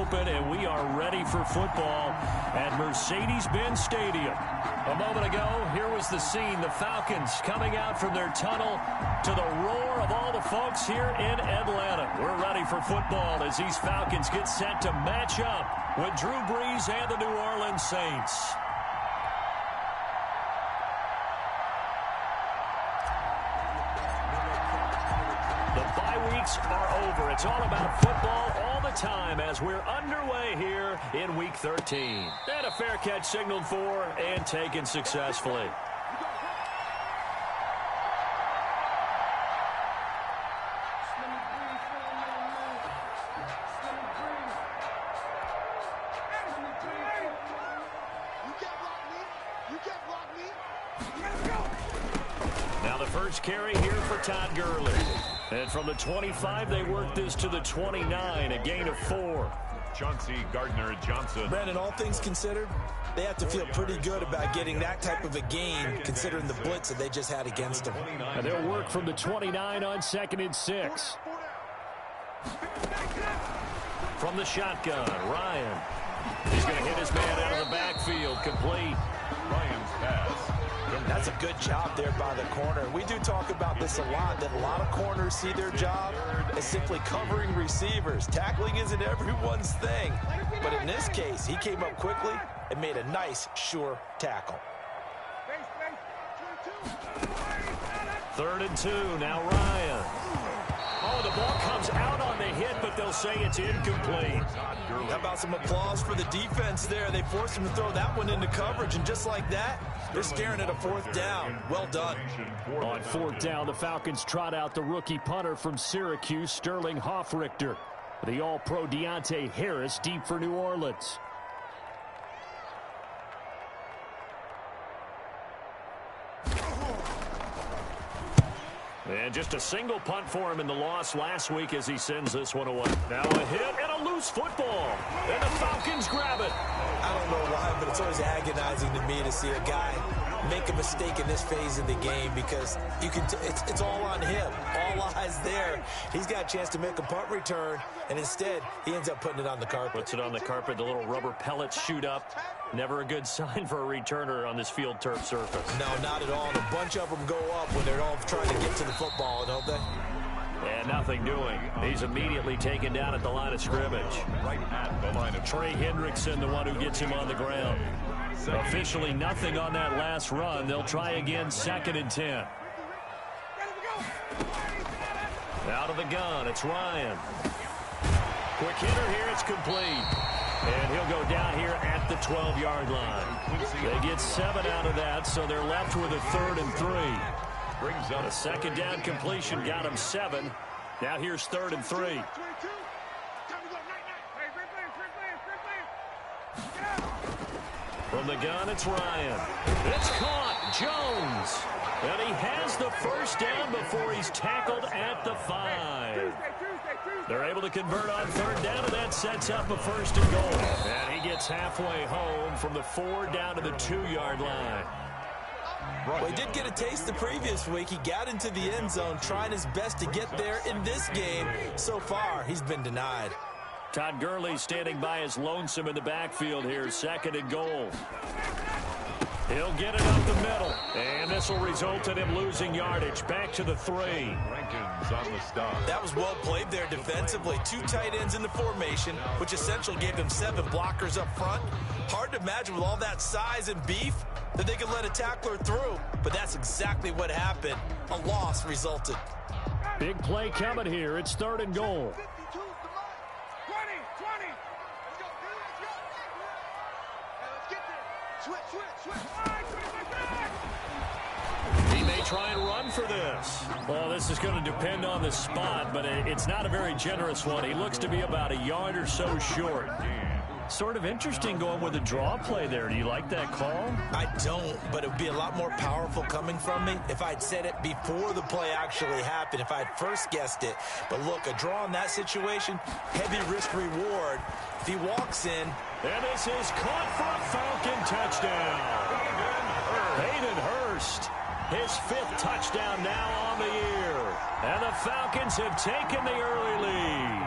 open, and we are ready for football at Mercedes-Benz Stadium. A moment ago, here was the scene. The Falcons coming out from their tunnel to the roar of all the folks here in Atlanta. We're ready for football as these Falcons get set to match up with Drew Brees and the New Orleans Saints. Are over. It's all about football all the time as we're underway here in Week 13. And a fair catch signaled for and taken successfully. Now the first carry here for Todd Gurley. And from the 25, they work this to the 29, a gain of 4. Chauncey Gardner-Johnson. Brandon, all things considered, they have to feel pretty good about getting that type of a gain, considering the blitz that they just had against them. And they'll work from the 29 on 2nd and 6. From the shotgun, Ryan. He's going to hit his man out of the backfield, complete. Ryan's pass. That's a good job there by the corner. We do talk about this a lot, that a lot of corners see their job as simply covering receivers. Tackling isn't everyone's thing. But in this case, he came up quickly and made a nice, sure tackle. 3rd and 2, now Ryan. Oh, the ball comes out on the hit, but they'll say it's incomplete. How about some applause for the defense there? They forced him to throw that one into coverage, and just like that, they're staring at a 4th down. Well done. On 4th down, the Falcons trot out the rookie punter from Syracuse, Sterling Hoffrichter. The All-Pro Deontay Harris deep for New Orleans. And just a single punt for him in the loss last week as he sends this one away. Now a hit and a loose football. And the Falcons grab it. I don't know why, but it's always agonizing to me to see a guy make a mistake in this phase of the game because you can it's all on him. All eyes there. He's got a chance to make a punt return, and instead he ends up putting it on the carpet. Puts it on the carpet. The little rubber pellets shoot up. Never a good sign for a returner on this field turf surface. No, not at all. And a bunch of them go up when they're all trying to get to the football, don't they? And nothing doing. He's immediately taken down at the line of scrimmage. Right at the line of Trey Hendrickson, the one who gets him on the ground. Officially nothing on that last run. They'll try again, 2nd and 10. Out of the gun, it's Ryan. Quick hitter here, it's complete. And he'll go down here at the 12-yard line. They get 7 out of that, so they're left with a 3rd and 3. brings up a 2nd down completion, got him 7. Now here's 3rd and 3. From the gun, it's Ryan. It's caught. Jones. And he has the 1st down before he's tackled at the 5. They're able to convert on 3rd down, and that sets up a 1st and goal. And he gets halfway home from the 4 down to the 2-yard line. Well, he did get a taste the previous week. He got into the end zone, trying his best to get there in this game. So far, he's been denied. Todd Gurley standing by his lonesome in the backfield here, 2nd and goal. He'll get it up the middle, and this will result in him losing yardage. Back to the 3. Rankins on the stop. That was well played there defensively. 2 tight ends in the formation, which essentially gave them 7 blockers up front. Hard to imagine with all that size and beef that they could let a tackler through, but that's exactly what happened. A loss resulted. Big play coming here. It's 3rd and goal. He may try and run for this. Well, this is going to depend on the spot, but it's not a very generous one. He looks to be about a yard or so short. Sort of interesting going with a draw play there. Do you like that call? I don't, but it would be a lot more powerful coming from me if I'd said it before the play actually happened, if I'd first guessed it. But look, a draw in that situation, heavy risk reward. If he walks in. And this is caught for a Falcon touchdown. Hayden Hurst, his 5th touchdown now on the year. And the Falcons have taken the early lead.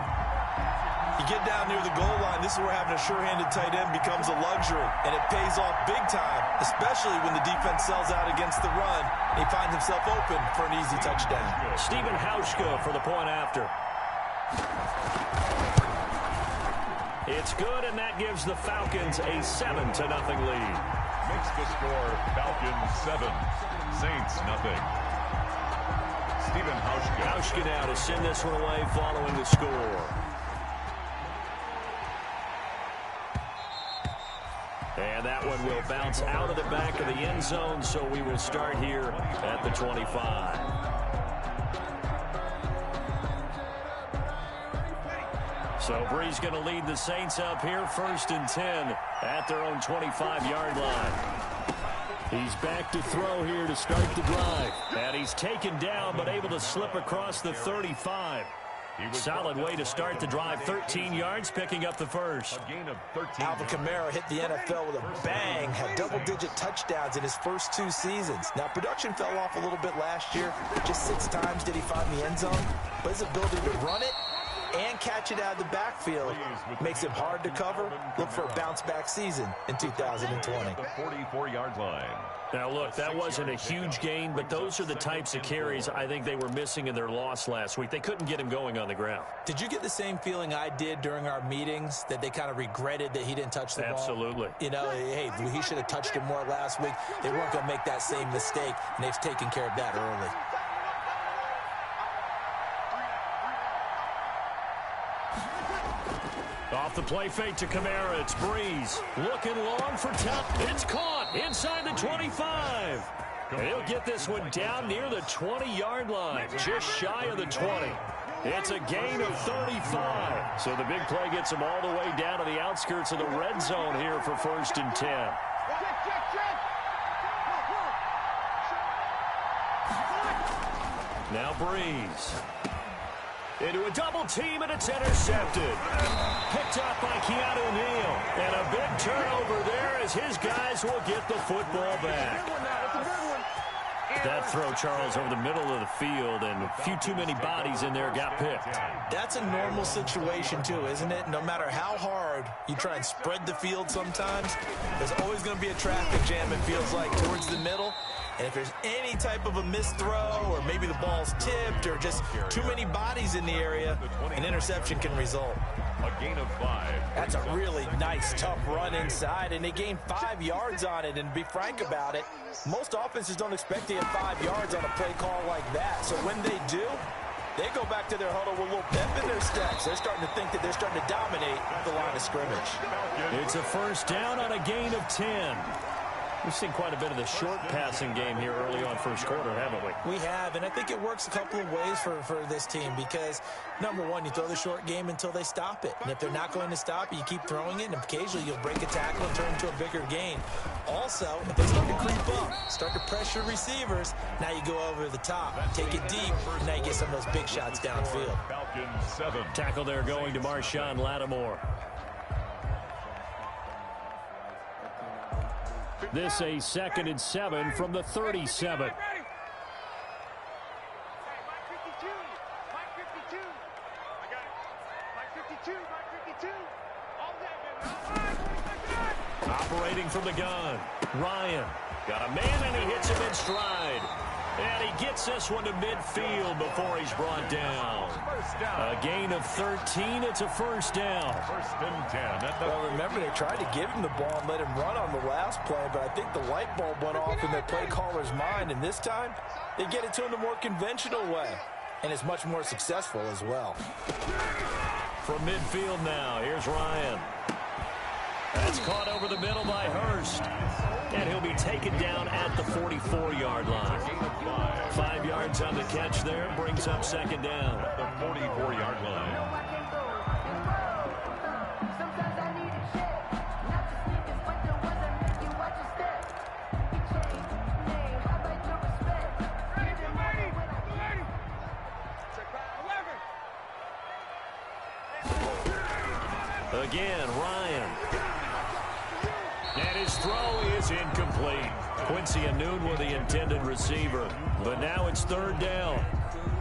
You get down near the goal line, this is where having a sure-handed tight end becomes a luxury, and it pays off big time, especially when the defense sells out against the run, and he finds himself open for an easy touchdown. Stephen Hauschka for the point after. It's good, and that gives the Falcons a 7-0 lead. Makes the score Falcons 7, Saints nothing. Stephen Hauschka. Hauschka now to send this one away following the score. And that one will bounce out of the back of the end zone, so we will start here at the 25. So Bree's going to lead the Saints up here, 1st and 10 at their own 25-yard line. He's back to throw here to start the drive. And he's taken down but able to slip across the 35. Solid way to start the drive. 13 yards, picking up the first. A gain of 13. Alvin Kamara hit the NFL with a bang, had double-digit touchdowns in his first 2 seasons. Now, production fell off a little bit last year. Just 6 times did he find the end zone. But his ability to run it and catch it out of the backfield makes him hard to cover. Look for a bounce-back season in 2020. The 44-yard line. Now, look, that wasn't a huge gain, but those are the types of carries I think they were missing in their loss last week. They couldn't get him going on the ground. Did you get the same feeling I did during our meetings, that they kind of regretted that he didn't touch the ball? Absolutely. You know, hey, he should have touched it more last week. They weren't going to make that same mistake, and they've taken care of that early. Off the play fake to Kamara, it's Breeze. Looking long for top. It's caught inside the 25. And he'll get this one down near the 20-yard line, just shy of the 20. It's a gain of 35. So the big play gets him all the way down to the outskirts of the red zone here for 1st and 10. Now Breeze. Into a double team, and it's intercepted. Picked up by Keanu Neal. And a big turnover there as his guys will get the football back. That throw, Charles, over the middle of the field, and a few too many bodies in there got picked. That's a normal situation, too, isn't it? No matter how hard you try and spread the field sometimes, there's always going to be a traffic jam, it feels like, towards the middle. And if there's any type of a missed throw, or maybe the ball's tipped, or just too many bodies in the area, an interception can result. A gain of 5. That's a really nice, tough run inside, and they gained 5 yards on it. And to be frank about it, most offenses don't expect to get 5 yards on a play call like that. So when they do, they go back to their huddle with a little pep in their steps. They're starting to think that they're starting to dominate the line of scrimmage. It's a 1st down on a gain of 10. We've seen quite a bit of the short passing game here early on 1st quarter, haven't we? We have, and I think it works a couple of ways for this team because, number one, you throw the short game until they stop it. And if they're not going to stop it, you keep throwing it, and occasionally you'll break a tackle and turn into a bigger gain. Also, if they start to creep up, start to pressure receivers, now you go over the top, take it deep, and now you get some of those big shots downfield. Falcons 7. Tackle there going to Marshawn Lattimore. This a 2nd and 7 from the 37. Operating from the gun. Ryan got a man, and he hits him in stride. And he gets this one to midfield before he's brought down. A gain of 13. It's a 1st down. 1st and 10. Well, remember, they tried to give him the ball and let him run on the last play, but I think the light bulb went off in their play caller's mind, and this time they get it to him the more conventional way, and it's much more successful as well. From midfield now, here's Ryan. That's caught over the middle by Hurst. And he'll be taken down at the 44-yard line. 5 yards on the catch there, brings up 2nd down. The 44-yard line. Again, Ryan. And his throw is incomplete. Quincy Anoon with the intended receiver. But now it's 3rd down.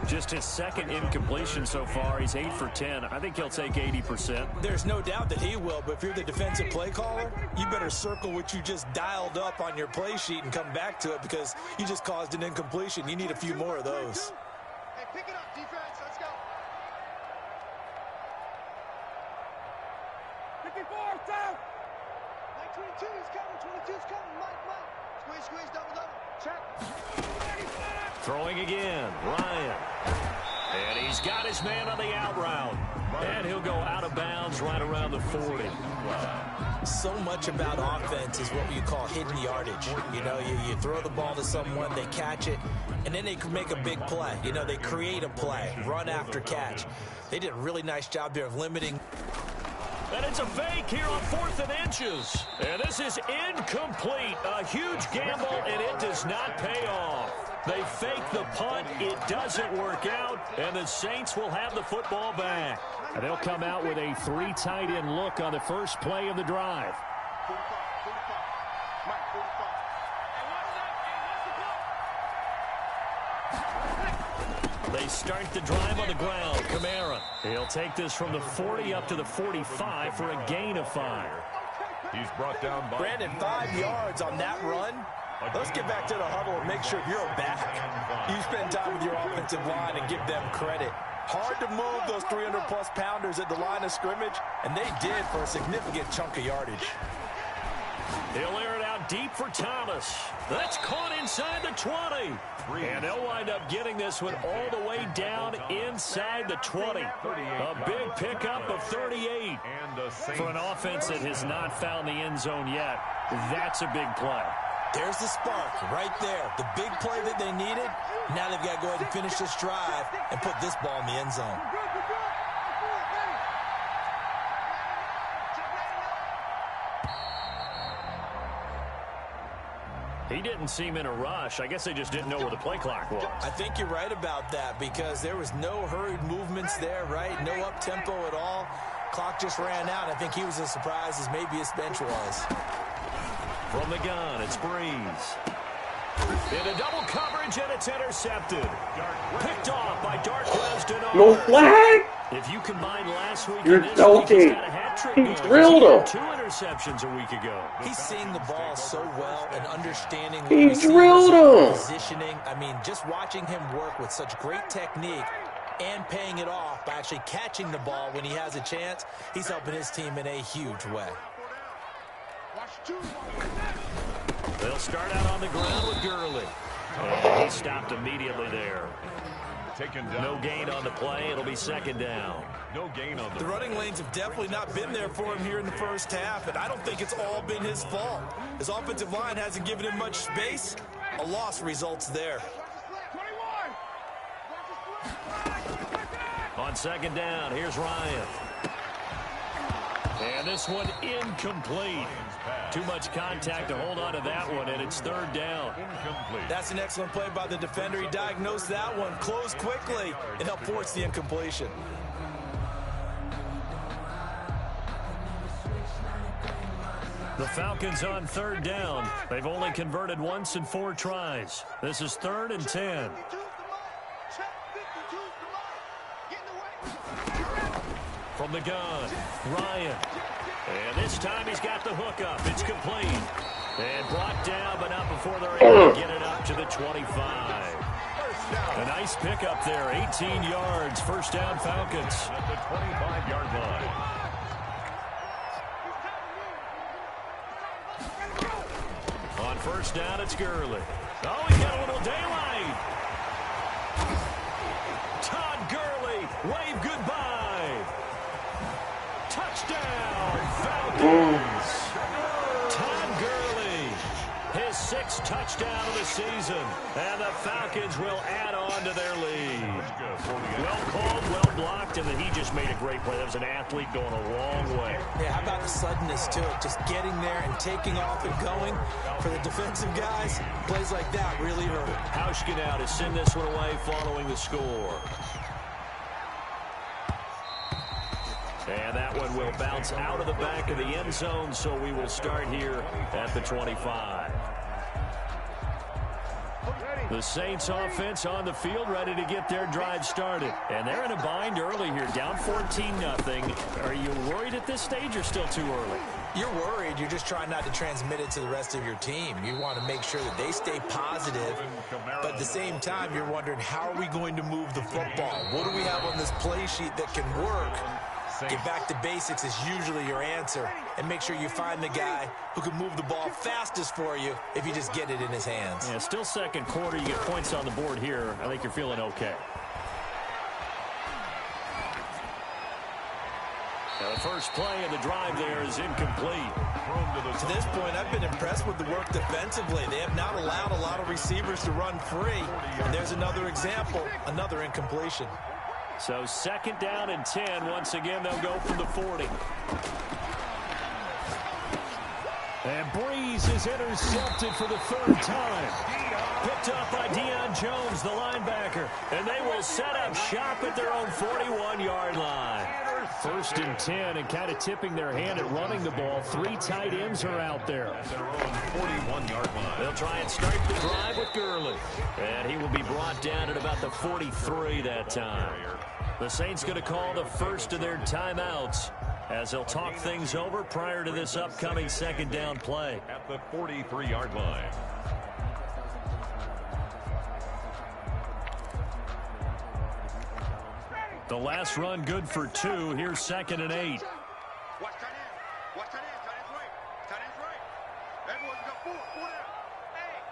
Just his second incompletion so far. He's 8 for 10. I think he'll take 80%. There's no doubt that he will, but if you're the defensive play caller, you better circle what you just dialed up on your play sheet and come back to it because you just caused an incompletion. You need a few more of those. Hey, pick it up, defense. Let's go. 54, down. Mike 22 is coming. 22 is coming. Mike. Squeeze, double. Check. Throwing again, Ryan. And he's got his man on the out route. And he'll go out of bounds right around the 40. So much about offense is what you call hidden yardage. You know, you throw the ball to someone, they catch it, and then they can make a big play. You know, they create a play, run after catch. They did a really nice job there of limiting. And it's a fake here on 4th and inches. And this is incomplete. A huge gamble, and it does not pay off. They fake the punt. It doesn't work out, and the Saints will have the football back. And they'll come out with a 3 tight end look on the first play of the drive. They start the drive on the ground. Kamara. He'll take this from the 40 up to the 45 for a gain of 5. He's brought down by Brandon, 5 yards on that run. Let's get back to the huddle and make sure you're back. You spend time with your offensive line and give them credit. Hard to move those 300-plus pounders at the line of scrimmage, and they did for a significant chunk of yardage. He'll air it out deep for Thomas. That's caught inside the 20. And they'll wind up getting this one all the way down inside the 20. A big pickup of 38. For an offense that has not found the end zone yet, that's a big play. There's the spark right there. The big play that they needed. Now they've got to go ahead and finish this drive and put this ball in the end zone. He didn't seem in a rush. I guess they just didn't know where the play clock was. I think you're right about that because there was no hurried movements there, right? No up-tempo at all. Clock just ran out. I think he was as surprised as maybe his bench was. From the gun, it's Breeze. Into double coverage, and it's intercepted. Picked off by Darquez Denard. No flag? If you combine last week You're and this week, he's got a hat trick He going. drilled him. 2 interceptions a week ago. He's seeing the ball so well and understanding what He drilled him. positioning. I mean, just watching him work with such great technique and paying it off by actually catching the ball when he has a chance, he's helping his team in a huge way. They'll start out on the ground with Gurley. And he stopped immediately there. No gain on the play. It'll be 2nd down. No gain on The running lanes have definitely not been there for him here in the first half, and I don't think it's all been his fault. His offensive line hasn't given him much space. A loss results there. On 2nd down, here's Ryan. And this one incomplete. Too much contact to hold on to that one, and it's 3rd down. That's an excellent play by the defender. He diagnosed that one, closed quickly, and helped force the incompletion. The Falcons on 3rd down. They've only converted once in 4 tries. This is 3rd and 10. From the gun, Ryan. And this time he's got the hook up. It's complete. And brought down, but not before they're able to get it up to the 25. A nice pickup there, 18 yards. 1st down, Falcons. at the 25-yard line. On 1st down, it's Gurley. Oh, he got a little daylight. Todd Gurley, wave goodbye. Touchdown, Falcons. Todd Gurley, his 6th touchdown of the season. And the Falcons will add on to their lead. Well called, well blocked, and then he just made a great play. That was an athlete going a long way. Yeah, how about the suddenness to it? Just getting there and taking off and going. For the defensive guys, plays like that really hurt. Hauschka now to send this one away following the score. And that one will bounce out of the back of the end zone, so we will start here at the 25. Ready. The Saints offense on the field, ready to get their drive started. And they're in a bind early here, down 14-0. Are you worried at this stage or still too early? You're worried. You're just trying not to transmit it to the rest of your team. You want to make sure that they stay positive. But at the same time, you're wondering, how are we going to move the football? What do we have on this play sheet that can work? Get back to basics is usually your answer. And make sure you find the guy who can move the ball fastest for you if you just get it in his hands. Yeah, still second quarter. You get points on the board here. I think you're feeling okay. Now the first play of the drive there is incomplete. To this point, I've been impressed with the work defensively. They have not allowed a lot of receivers to run free. And there's another example, another incompletion. So second down and 10. Once again, they'll go from the 40. And Breeze is intercepted for the third time. Picked up by Deion Jones, the linebacker. And they will set up shop at their own 41-yard line. First and 10, and kind of tipping their hand at running the ball. 3 tight ends are out there. At their own 41-yard line. They'll try and start the drive with Gurley. And he will be brought down at about the 43 that time. The Saints going to call the first of their timeouts as they'll talk things over prior to this upcoming second down play. At the 43-yard line. The last run good for 2. Here's second and 8. Watch tight end. Watch tight end. Tight end's right. Tight end's right. Everyone's got 4. 4 down. Hey.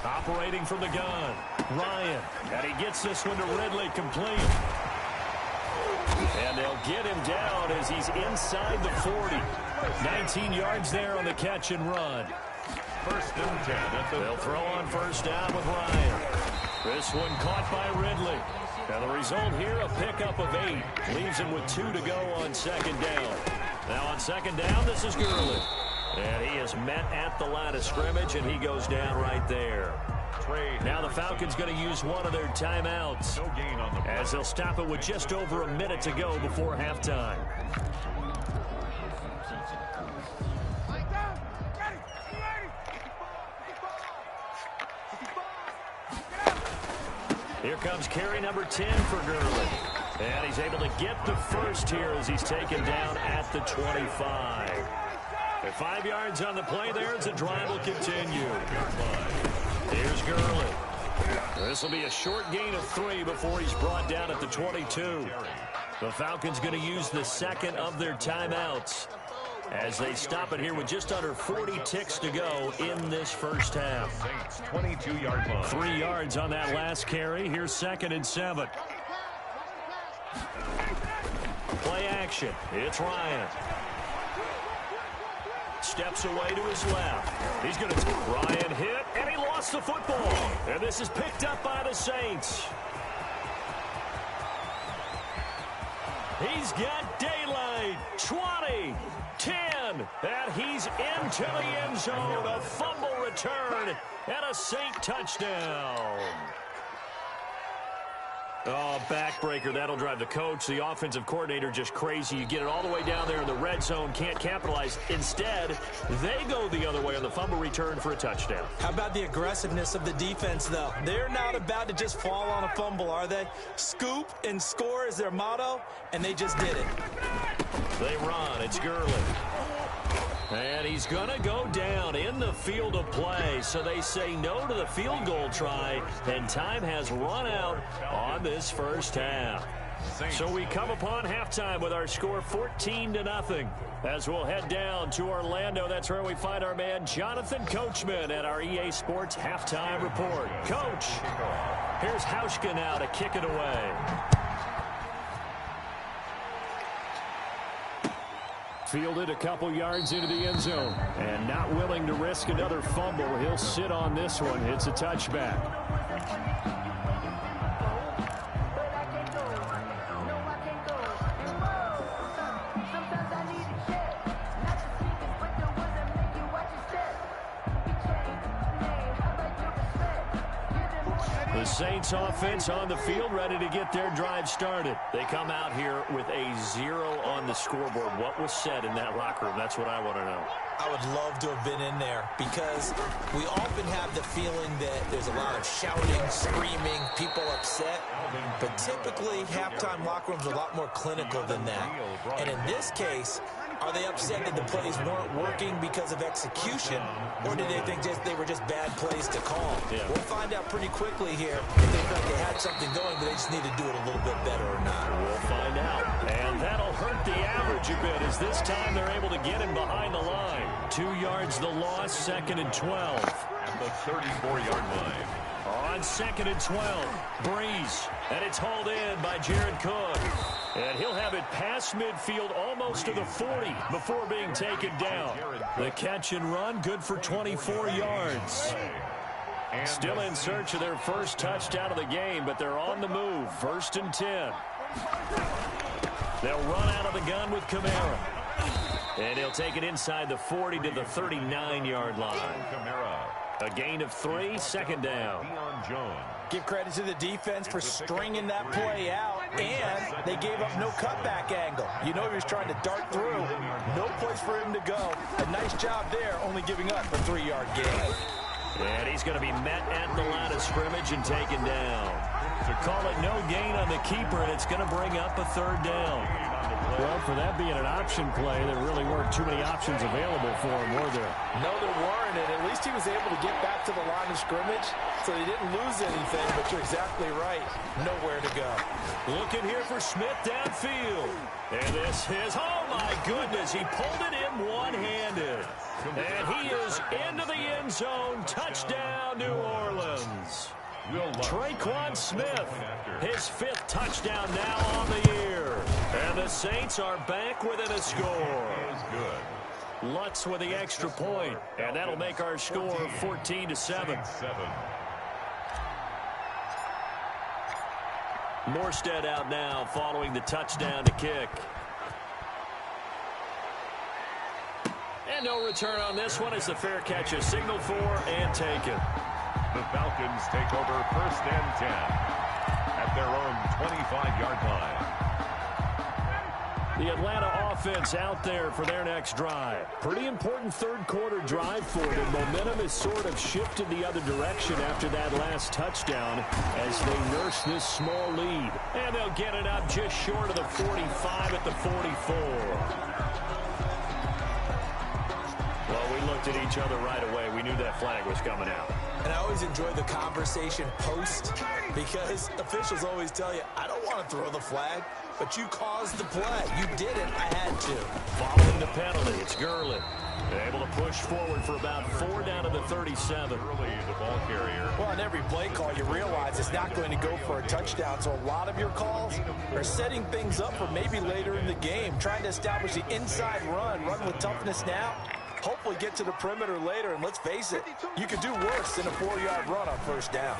Operating from the gun. Ryan. And he gets this one to Ridley complete. And they'll get him down as he's inside the 40. 19 yards there on the catch and run. First and 10. They'll throw on first down with Ryan. This one caught by Ridley. And the result here, a pickup of 8. Leaves him with 2 to go on second down. Now on second down, this is Gurley. And he is met at the line of scrimmage, and he goes down right there. Now the Falcons going to use one of their timeouts No gain on the as they'll stop it with just over a minute to go before halftime. Here comes carry number 10 for Gurley. And he's able to get the first here as he's taken down at the 25. At 5 yards on the play there as the drive will continue. Here's Gurley. This will be a short gain of 3 before he's brought down at the 22. The Falcons going to use the second of their timeouts as they stop it here with just under 40 ticks to go in this first half. Saints 22-yard line. 3 yards on that last carry. Here's second and 7. Play action. It's Ryan. Steps away to his left. He's going to Ryan hit, and he lost the football. And this is picked up by the Saints. He's got daylight. 20, 10, and he's into the end zone. A fumble return and a Saint touchdown. Oh, backbreaker. That'll drive the coach, the offensive coordinator, just crazy. You get it all the way down there in the red zone, can't capitalize. Instead, they go the other way on the fumble return for a touchdown. How about the aggressiveness of the defense, though? They're not about to just fall on a fumble, are they? Scoop and score is their motto, and they just did it. They run. It's Gurley. And he's going to go down in the field of play. So they say no to the field goal try, and time has run out on this first half. So we come upon halftime with our score 14-0. As we'll head down to Orlando, that's where we find our man Jonathan Coachman at our EA Sports Halftime Report. Coach, here's Hauschka now to kick it away. Fielded a couple yards into the end zone. And not willing to risk another fumble. He'll sit on this one. It's a touchback. The Saints offense on the field, ready to get their drive started. They come out here with a 0 on the scoreboard. What was said in that locker room? That's what I want to know. I would love to have been in there because we often have the feeling that there's a lot of shouting, screaming, people upset. But typically, halftime locker rooms are a lot more clinical than that. And in this case, are they upset that the plays weren't working because of execution, or do they think they were just bad plays to call? Yeah. We'll find out pretty quickly here if they feel like they had something going, but they just need to do it a little bit better or not. We'll find out. And that'll hurt the average a bit, as this time they're able to get him behind the line. 2 yards the loss, 2nd and 12. At the 34-yard line. On 2nd and 12, Breeze, and it's hauled in by Jared Cook. And he'll have it past midfield almost to the 40 before being taken down. The catch and run, good for 24 yards. Still in search of their first touchdown of the game, but they're on the move. 1st and 10. They'll run out of the gun with Kamara. And he'll take it inside the 40 to the 39-yard line. A gain of 3, 2nd down. Give credit to the defense for stringing that play out, and they gave up no cutback angle. You know he was trying to dart through. No place for him to go. A nice job there, only giving up a 3-yard gain. And he's going to be met at the line of scrimmage and taken down. To call it no gain on the keeper, and it's going to bring up a 3rd down. Well, for that being an option play, there really weren't too many options available for him, were there? No, there weren't, and at least he was able to get back to the line of scrimmage, so he didn't lose anything, but you're exactly right. Nowhere to go. Looking here for Smith downfield. And this is, oh my goodness, he pulled it in one-handed. And he is into the end zone. Touchdown, New Orleans. Traquan Smith, his 5th touchdown now on the year. And the Saints are back within a score. Lutz with the extra point, and that'll make our score 14-7. Morstead out now following the touchdown to kick. And no return on this one as the fair catch is signaled for and taken. The Falcons take over 1st and 10 at their own 25-yard line. The Atlanta offense out there for their next drive. Pretty important 3rd quarter drive for them. Momentum has sort of shifted the other direction after that last touchdown as they nurse this small lead. And they'll get it up just short of the 45 at the 44. Well, we looked at each other right away. We knew that flag was coming out. And I always enjoy the conversation post because officials always tell you, I don't want to throw the flag, but you caused the play. You did it. I had to. Following the penalty, it's Gurley. Able to push forward for about 4 down to the 37. Gurley, the ball carrier. Well, on every play call, you realize it's not going to go for a touchdown. So a lot of your calls are setting things up for maybe later in the game, trying to establish the inside run with toughness now. Hopefully get to the perimeter later, and let's face it, you could do worse than a 4-yard run on 1st down.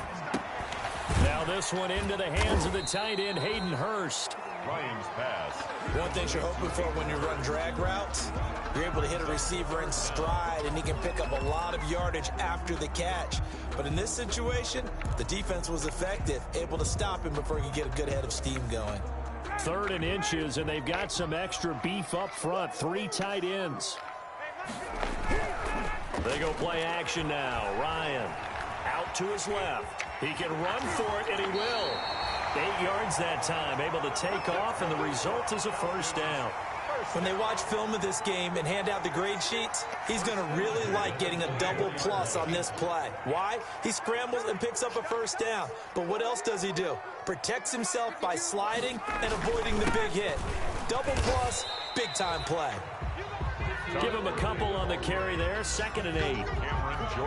Now this one into the hands of the tight end, Hayden Hurst. Ryan's pass. One thing you're hoping for when you run drag routes, you're able to hit a receiver in stride, and he can pick up a lot of yardage after the catch. But in this situation, the defense was effective, able to stop him before he could get a good head of steam going. 3rd and inches, and they've got some extra beef up front. 3 tight ends. They go play action now. Ryan out to his left. He can run for it, and he will. 8 yards that time, able to take off, and the result is a 1st down. When they watch film of this game and hand out the grade sheets, he's going to really like getting a double plus on this play. Why? He scrambles and picks up a 1st down. But what else does he do? Protects himself by sliding and avoiding the big hit. Double plus, big-time play. Give him a couple on the carry there. 2nd and 8.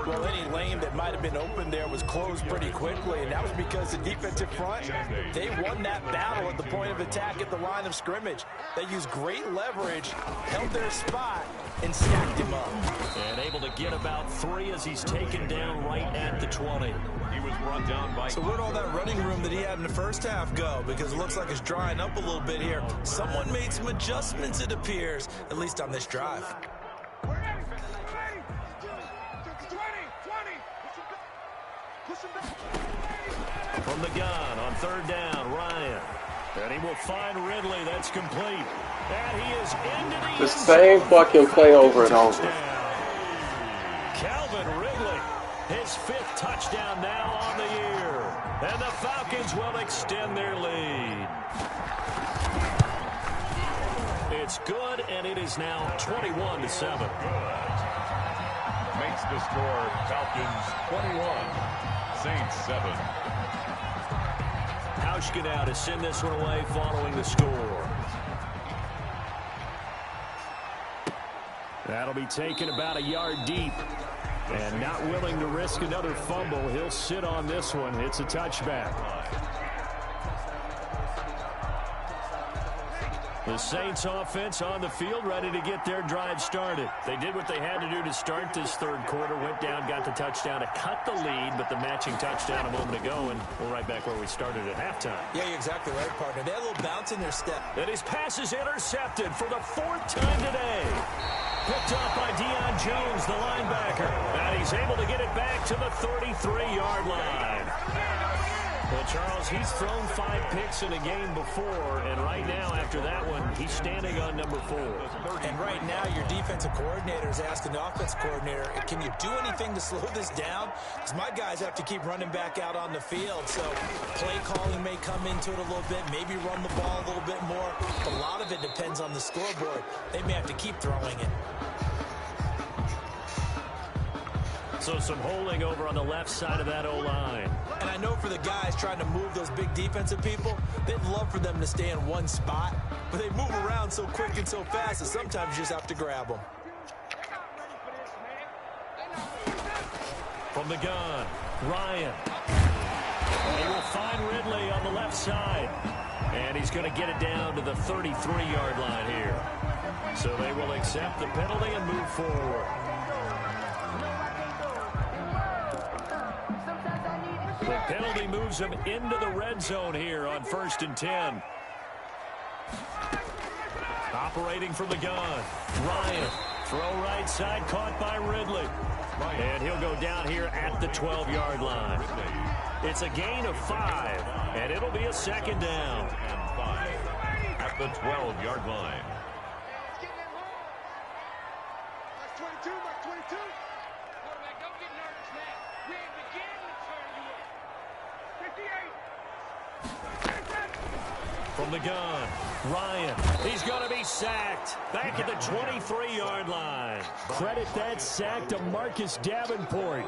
Well, any lane that might have been open there was closed pretty quickly, and that was because the defensive front, they won that battle at the point of attack at the line of scrimmage. They used great leverage, held their spot, and stacked him up. And able to get about 3 as he's taken down right at the 20. He was brought down by... So where'd all that running room that he had in the 1st half go? Because it looks like it's drying up a little bit here. Someone made some adjustments, it appears, at least on this drive. From the gun on third down, Ryan. And he will find Ridley. That's complete. And he is into the same fucking play over and over. Calvin Ridley, his 5th touchdown now on the year. And the Falcons will extend their lead. It's good, and it is now 21-7. Makes the score Falcons 21, Saints 7. Hauschka now to send this one away following the score. That'll be taken about a yard deep. And not willing to risk another fumble, he'll sit on this one. It's a touchback. The Saints offense on the field ready to get their drive started. They did what they had to do to start this third quarter. Went down, got the touchdown to cut the lead, but the matching touchdown a moment ago, and we're right back where we started at halftime. Yeah, you're exactly right, partner. They had a little bounce in their step. And his pass is intercepted for the 4th time today. Picked up by Deion Jones, the linebacker. And he's able to get it back to the 33-yard line. Well, Charles, he's thrown 5 picks in a game before, and right now, after that one, he's standing on number 4. And right now, your defensive coordinator is asking the offensive coordinator, can you do anything to slow this down? Because my guys have to keep running back out on the field, so play calling may come into it a little bit, maybe run the ball a little bit more. But a lot of it depends on the scoreboard. They may have to keep throwing it. So some holding over on the left side of that O-line. And I know for the guys trying to move those big defensive people, they'd love for them to stay in one spot, but they move around so quick and so fast that sometimes you just have to grab them. From the gun, Ryan. He will find Ridley on the left side. And he's going to get it down to the 33-yard line here. So they will accept the penalty and move forward. The penalty moves him into the red zone here on 1st and 10. Operating from the gun, Ryan. Throw right side, caught by Ridley. And he'll go down here at the 12-yard line. It's a gain of 5, and it'll be a 2nd down. And 5 at the 12-yard line. Mark 22, Mark 22. Quarterback, don't get nervous now. We ain't beginning to turn you up. 58. From the gun, Ryan. He's going to be sacked. Back at the 23-yard line. Credit that sack to Marcus Davenport.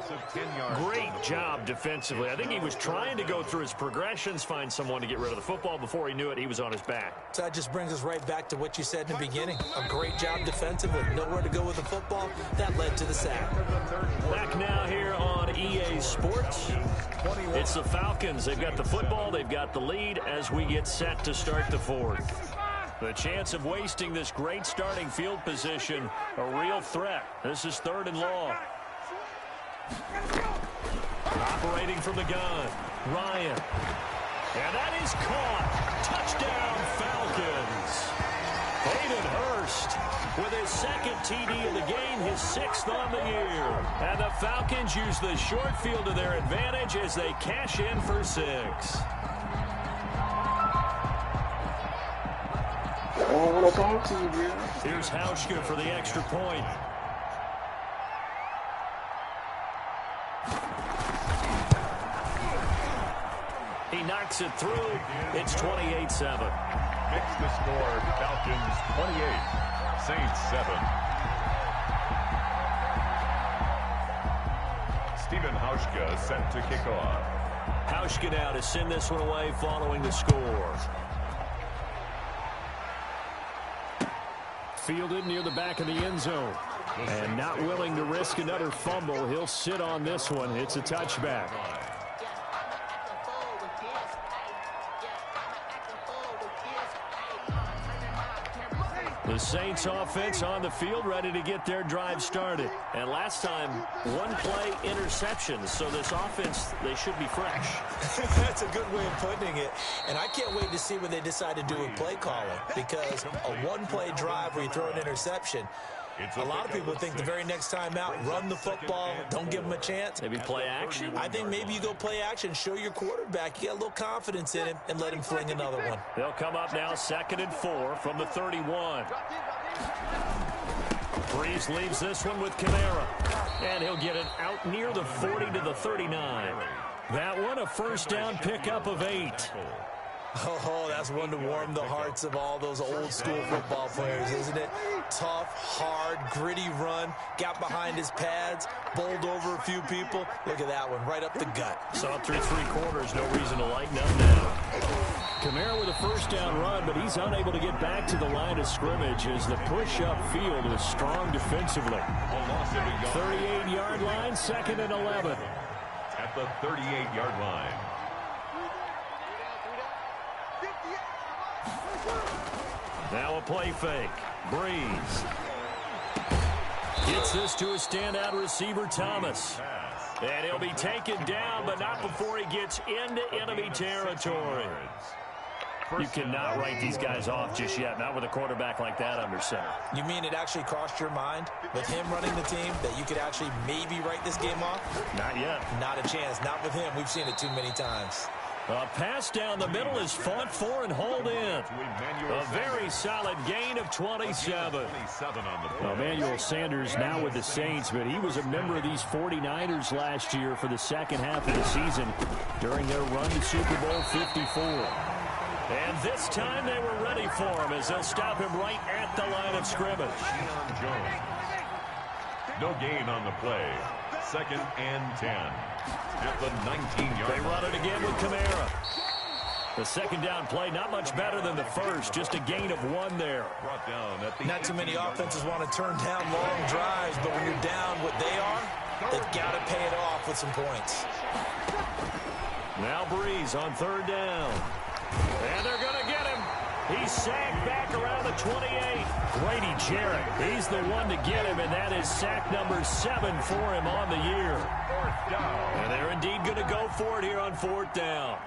Great job defensively. I think he was trying to go through his progressions, find someone to get rid of the football. Before he knew it, he was on his back. So that just brings us right back to what you said in the beginning. A great job defensively. Nowhere to go with the football. That led to the sack. Back now here on EA Sports. It's the Falcons. They've got the football. They've got the lead as we get set to start the 4th. The chance of wasting this great starting field position, a real threat. This is 3rd and long. Operating from the gun, Ryan. And that is caught. Touchdown, Falcons. Hayden Hurst with his 2nd TD of the game, his 6th on the year. And the Falcons use the short field to their advantage as they cash in for 6. I don't want to talk to you, dude. Here's Hauschka for the extra point. He knocks it through. It's 28-7. Makes the score Falcons 28, Saints 7. Stephen Hauschka set to kick off. Hauschka now to send this one away following the score. Fielded near the back of the end zone. And not willing to risk another fumble. He'll sit on this one. It's a touchback. The Saints offense on the field ready to get their drive started. And last time, 1-play interceptions. So this offense, they should be fresh. That's a good way of putting it. And I can't wait to see what they decide to do with play calling. Because a 1-play drive where you throw an interception, A lot of people think the very next time out, run the football, don't give them a chance. Maybe play action? I think maybe you go play action, show your quarterback, you got a little confidence in him, and let him fling another one. They'll come up now 2nd and 4 from the 31. Breeze leaves this one with Kamara. And he'll get it out near the 40 to the 39. That one a first down pickup of 8. Oh, that's one to warm the hearts of all those old school football players, isn't it? Tough, hard, gritty run, got behind his pads, bowled over a few people. Look at that one, right up the gut. Saw through 3 quarters, no reason to lighten up now. Kamara with a first down run, but he's unable to get back to the line of scrimmage as the push-up field is strong defensively. 38-yard line, 2nd and 11. At the 38-yard line. Now a play fake. Breeze gets this to a standout receiver, Thomas. And he'll be taken down, but not before he gets into enemy territory. You cannot write these guys off just yet, not with a quarterback like that under center. You mean it actually crossed your mind with him running the team that you could actually maybe write this game off? Not yet. Not a chance. Not with him. We've seen it too many times. A pass down the middle is fought for and hauled in. A very solid gain of 27. Emmanuel Sanders now with the Saints, but he was a member of these 49ers last year for the second half of the season during their run to Super Bowl 54. And this time they were ready for him as they'll stop him right at the line of scrimmage. No gain on the play. 2nd and 10. At the 19-yard They run it again with Kamara. The second down play, not much better than the first. Just a gain of 1 there. Not too many offenses want to turn down long drives, but when you're down what they are, they've got to pay it off with some points. Now Breeze on 3rd down. And they're going to get him. He's sacked back around the 28. Grady Jarrett, he's the one to get him, and that is sack number 7 for him on the year. And they're indeed going to go for it here on 4th down.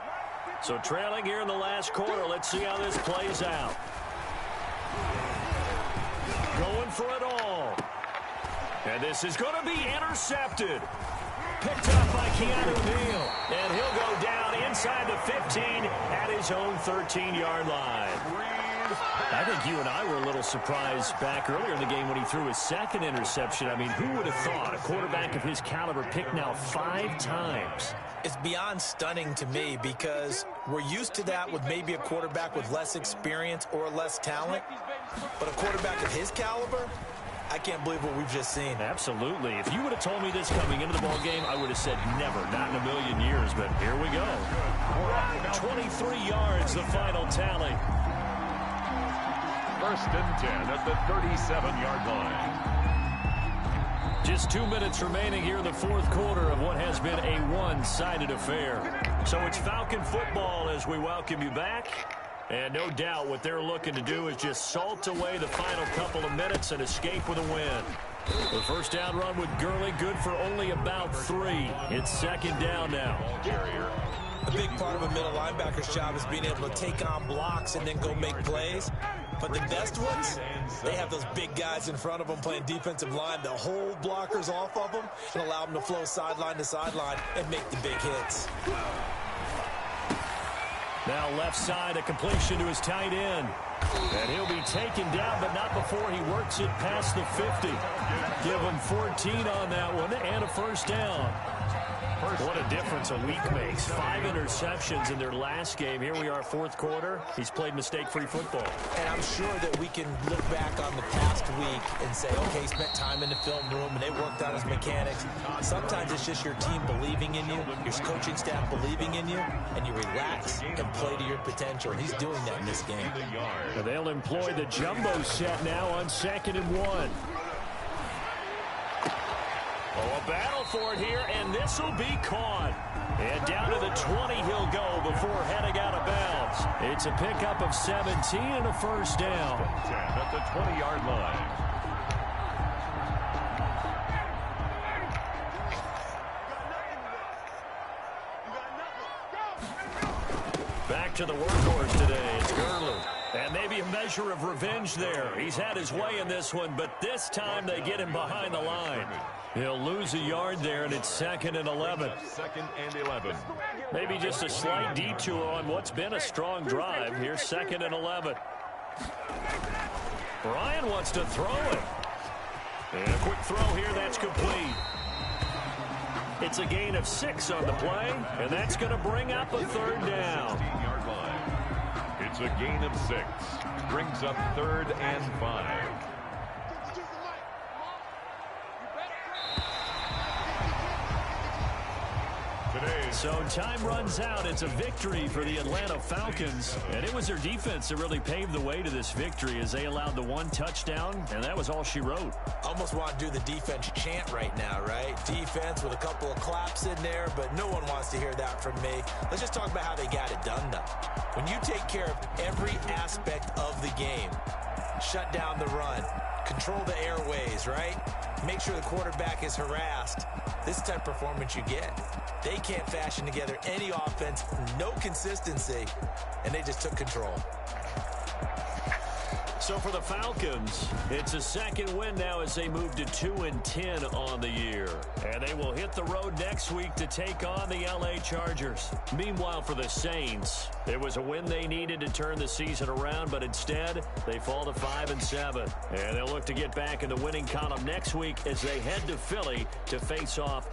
So trailing here in the last quarter, let's see how this plays out. Going for it all. And this is going to be intercepted. Picked up by Keanu Neal. And he'll go down inside the 15 at his own 13-yard line. I think you and I were a little surprised back earlier in the game when he threw his 2nd interception. I mean, who would have thought a quarterback of his caliber picked now 5 times? It's beyond stunning to me because we're used to that with maybe a quarterback with less experience or less talent. But a quarterback of his caliber, I can't believe what we've just seen. Absolutely. If you would have told me this coming into the ball game, I would have said never, not in a million years. But here we go. 23 yards, the final tally. 1st and 10 at the 37-yard line. Just 2 minutes remaining here in the 4th quarter of what has been a one-sided affair. So it's Falcon football as we welcome you back. And no doubt what they're looking to do is just salt away the final couple of minutes and escape with a win. The first down run with Gurley, good for only about 3. It's 2nd down now. A big part of a middle linebacker's job is being able to take on blocks and then go make plays. But the best ones, they have those big guys in front of them playing defensive line. They'll hold blockers off of them and allow them to flow sideline to sideline and make the big hits. Now left side, a completion to his tight end. And he'll be taken down, but not before he works it past the 50. Give him 14 on that one and a first down. What a difference a week makes. 5 interceptions in their last game. Here we are, 4th quarter. He's played mistake-free football. And I'm sure that we can look back on the past week and say, okay, he spent time in the film room and they worked out his mechanics. Sometimes it's just your team believing in you, your coaching staff believing in you, and you relax and play to your potential. He's doing that in this game. And they'll employ the jumbo set now on 2nd and 1. Oh, a battle for it here, and this will be caught. And down to the 20 he'll go before heading out of bounds. It's a pickup of 17 and a first down. At the 20-yard line. Back to the workhorse today. It's Gurley. And maybe a measure of revenge there. He's had his way in this one, but this time they get him behind the line. He'll lose a yard there, and it's 2nd and 11. 2nd and 11. Maybe just a slight detour on what's been a strong drive. Here's 2nd and 11. Ryan wants to throw it. And a quick throw here, that's complete. It's a gain of 6 on the play, and that's going to bring up a 3rd down. 16-yard line. It's a gain of 6. Brings up 3rd and 5. So time runs out. It's a victory for the Atlanta Falcons. And it was their defense that really paved the way to this victory as they allowed the 1 touchdown, and that was all she wrote. Almost want to do the defense chant right now, right? Defense with a couple of claps in there, but no one wants to hear that from me. Let's just talk about how they got it done, though. When you take care of every aspect of the game, shut down the run, control the airways, right? Make sure the quarterback is harassed. This is the type of performance you get. They can't fashion together any offense, no consistency, and they just took control. So for the Falcons, it's a 2nd win now as they move to 2-10 on the year. And they will hit the road next week to take on the LA Chargers. Meanwhile, for the Saints, it was a win they needed to turn the season around, but instead, they fall to 5-7. And they'll look to get back in the winning column next week as they head to Philly to face off